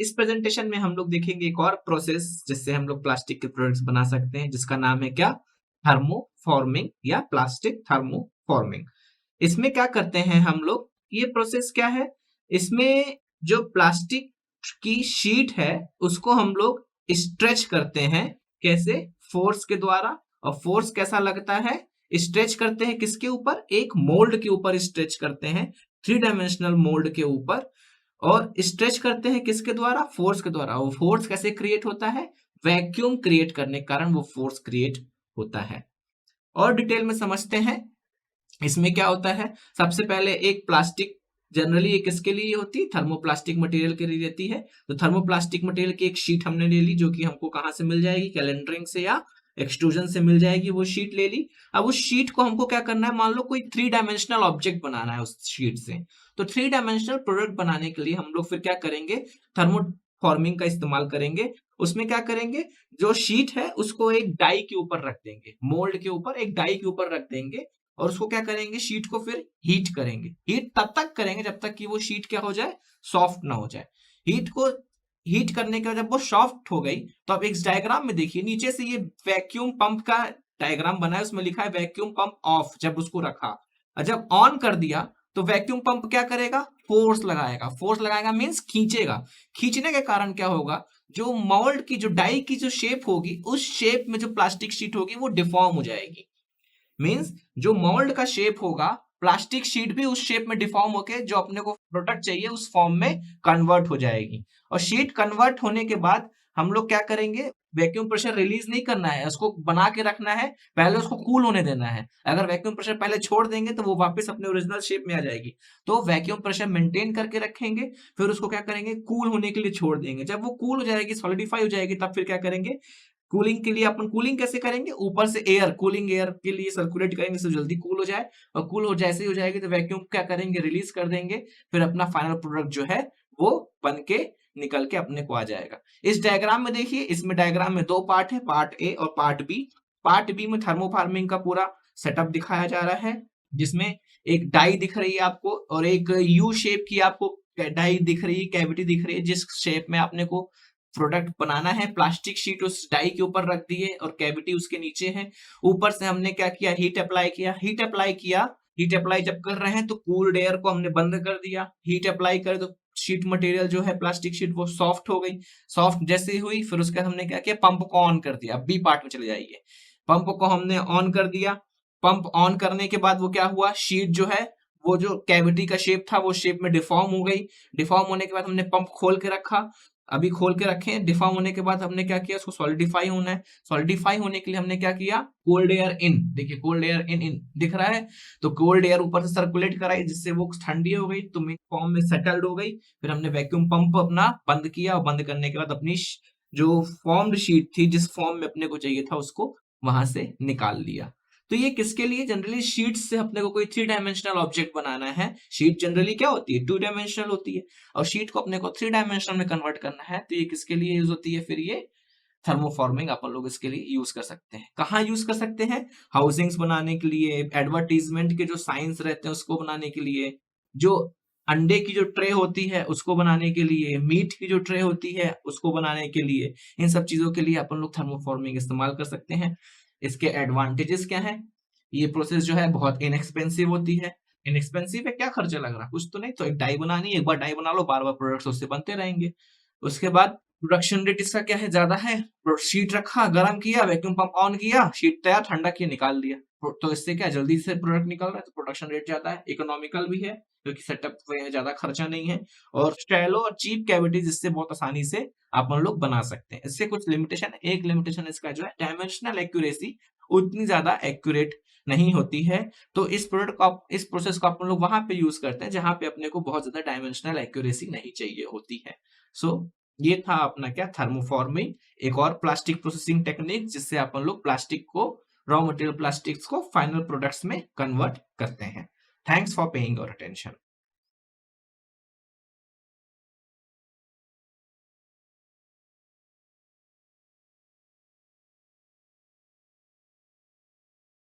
इस प्रेजेंटेशन में हम लोग देखेंगे एक और प्रोसेस जिससे हम लोग प्लास्टिक के प्रोडक्ट्स बना सकते हैं, जिसका नाम है क्या, थर्मोफॉर्मिंग या प्लास्टिक थर्मोफॉर्मिंग। इसमें क्या करते हैं हम लोग, ये प्रोसेस क्या है, इसमें जो प्लास्टिक की शीट है उसको हम लोग स्ट्रेच करते हैं। कैसे? फोर्स के द्वारा। और फोर्स कैसा लगता है, स्ट्रेच करते हैं किसके ऊपर, एक मोल्ड के ऊपर स्ट्रेच करते हैं, 3 डायमेंशनल मोल्ड के ऊपर। और स्ट्रेच करते हैं किसके द्वारा, फोर्स के द्वारा। वो फोर्स कैसे क्रिएट होता है, वैक्यूम क्रिएट करने के कारण वो फोर्स क्रिएट होता है। और डिटेल में समझते हैं इसमें क्या होता है। सबसे पहले एक प्लास्टिक, जनरली ये किसके लिए होती है, थर्मोप्लास्टिक मटेरियल के लिए रहती है। तो थर्मोप्लास्टिक मटेरियल की एक शीट हमने ले ली, जो कि हमको कहाँ से मिल जाएगी, कैलेंडरिंग से या एक्सट्रूजन से मिल जाएगी, वो शीट ले ली। अब उस शीट को हमको क्या करना है, मान लो कोई 3 डायमेंशनल ऑब्जेक्ट बनाना है उस शीट से। तो 3 डायमेंशनल प्रोडक्ट बनाने के लिए हम लोग फिर क्या करेंगे, थर्मोफॉर्मिंग का इस्तेमाल करेंगे। उसमें क्या करेंगे, जो शीट है उसको एक डाई के ऊपर रख देंगे, मोल्ड के ऊपर एक डाई के ऊपर रख देंगे। और उसको क्या करेंगे, शीट को फिर हीट करेंगे। हीट तब तक करेंगे जब तक कि वो शीट क्या हो जाए, सॉफ्ट ना हो जाए। हीट को हीट करने के बाद जब वो सॉफ्ट हो गई, तो अब इस डायग्राम में देखिए, नीचे से ये वैक्यूम पंप का डायग्राम बना है, उसमें लिखा है वैक्यूम पंप ऑफ। जब उसको रखा और जब ऑन कर दिया, तो वैक्यूम पंप क्या करेगा, फोर्स लगाएगा। फोर्स लगाएगा मींस खींचेगा। खींचने के कारण क्या होगा, जो मोल्ड की, जो डाई की जो शेप होगी, उस शेप में जो प्लास्टिक शीट होगी वो डिफॉर्म हो जाएगी। मींस जो मोल्ड का शेप होगा, प्लास्टिक शीट भी उस शेप में डिफॉर्म होके जो अपने को प्रोडक्ट चाहिए उस फॉर्म में कन्वर्ट हो जाएगी। और शीट कन्वर्ट होने के बाद हम लोग क्या करेंगे, वैक्यूम प्रेशर रिलीज नहीं करना है, उसको बना के रखना है, पहले उसको कूल होने देना है। अगर वैक्यूम प्रेशर पहले छोड़ देंगे तो वो वापस अपने ओरिजिनल शेप में आ जाएगी। तो वैक्यूम प्रेशर मेंटेन करके रखेंगे, फिर उसको क्या करेंगे, कूल होने के लिए छोड़ देंगे। जब वो कूल हो जाएगी, सॉलिडिफाई हो जाएगी, तब फिर क्या करेंगे, कूलिंग के लिए अपन कूलिंग कैसे करेंगे, ऊपर से एयर, कूलिंग एयर के लिए सर्कुलेट करेंगे तो जल्दी कूल हो जाए। और कूल हो जैसे ही हो जाएगी तो वैक्यूम क्या करेंगे, रिलीज कर देंगे। फिर अपना फाइनल प्रोडक्ट जो है वो बन के निकल के अपने को आ जाएगा। इस डायग्राम में देखिए, इसमें डायग्राम में 2 पार्ट है, पार्ट ए और पार्ट बी। पार्ट बी में थर्मोफार्मिंग का पूरा सेटअप दिखाया जा रहा है, जिसमें एक डाई दिख रही है आपको और एक यू शेप की आपको डाई दिख रही है, कैविटी दिख रही है, जिस शेप में आपने को प्रोडक्ट बनाना है। प्लास्टिक शीट उस डाई के ऊपर रख दी है और कैविटी उसके नीचे है। ऊपर से हमने क्या किया, हीट अप्लाई किया। हीट अप्लाई किया, हीट अप्लाई जब कर रहे हैं तो कूल्ड एयर को हमने बंद कर दिया। हीट अप्लाई करे तो शीट मटेरियल जो है प्लास्टिक शीट वो सॉफ्ट हो गई। सॉफ्ट जैसे ही हुई, फिर उसके बाद हमने क्या किया, पंप को ऑन कर दिया। बी पार्ट में चले जाइए। पंप को हमने ऑन कर दिया। पंप ऑन करने के बाद वो क्या हुआ, शीट जो है वो जो कैविटी का शेप था वो शेप में डिफॉर्म हो गई। डिफॉर्म होने के बाद हमने पंप खोल के रखा। अभी खोल के रखे, डिफॉर्म होने के बाद हमने क्या किया, उसको सॉलिडिफाई होना है। सॉलिडिफाई होने के लिए हमने क्या किया, कोल्ड एयर इन, देखिए कोल्ड एयर इन इन दिख रहा है। तो कोल्ड एयर ऊपर से सर्कुलेट कराई, जिससे वो ठंडी हो गई, तो फॉर्म में सेटल्ड हो गई। फिर हमने वैक्यूम पंप अपना बंद किया और बंद करने के बाद अपनी जो फॉर्म्ड शीट थी, जिस फॉर्म में अपने को चाहिए था, उसको वहां से निकाल लिया। तो ये किसके लिए, जनरली शीट से अपने को कोई 3 डायमेंशनल ऑब्जेक्ट बनाना है। शीट जनरली क्या होती है, 2 डायमेंशनल होती है, और शीट को अपने को 3 डायमेंशनल में कन्वर्ट करना है। तो ये किसके लिए यूज होती है, फिर ये थर्मोफॉर्मिंग अपन लोग इसके लिए यूज कर सकते हैं। कहाँ यूज कर सकते हैं, हाउसिंग्स बनाने के लिए, एडवर्टीजमेंट के जो साइंस रहते हैं उसको बनाने के लिए, जो अंडे की जो ट्रे होती है उसको बनाने के लिए, मीट की जो ट्रे होती है उसको बनाने के लिए, इन सब चीजों के लिए अपन लोग थर्मोफॉर्मिंग इस्तेमाल कर सकते हैं। इसके एडवांटेजेस क्या है, ये प्रोसेस जो है बहुत इनएक्सपेंसिव होती है। इनएक्सपेंसिव है, क्या खर्चा लग रहा, कुछ तो नहीं। तो एक डाई बनानी है, एक बार डाई बना लो, बार बार प्रोडक्ट्स उससे बनते रहेंगे। उसके बाद प्रोडक्शन रेट इसका क्या है, ज्यादा है। शीट रखा, गर्म किया, वैक्यूम पंप ऑन किया, शीट तैयार, ठंडा किया, निकाल दिया। तो इससे क्या जल्दी से प्रोडक्ट निकल रहा है, तो प्रोडक्शन रेट ज्यादा है, इकोनॉमिकल भी है क्योंकि सेटअप में ज्यादा खर्चा नहीं है, और शैलो और चीप कैविटीज इससे बहुत आसानी से अपन लोग बना सकते हैं। इससे कुछ लिमिटेशन, एक लिमिटेशन इसका जो है डायमेंशनल एक्यूरेसी उतनी ज्यादा एक्यूरेट नहीं होती है। तो इस प्रोडक्ट को इस प्रोसेस को अपन लोग वहां पे यूज करते हैं जहां पे अपने को बहुत ज्यादा डायमेंशनल एक्यूरेसी नहीं चाहिए होती है। सो ये था अपना क्या, थर्मोफॉर्मिंग, एक और प्लास्टिक प्रोसेसिंग टेक्निक जिससे अपन लोग प्लास्टिक को, रॉ मटेरियल प्लास्टिक्स को फाइनल प्रोडक्ट्स में कन्वर्ट करते हैं। Thanks for paying your attention.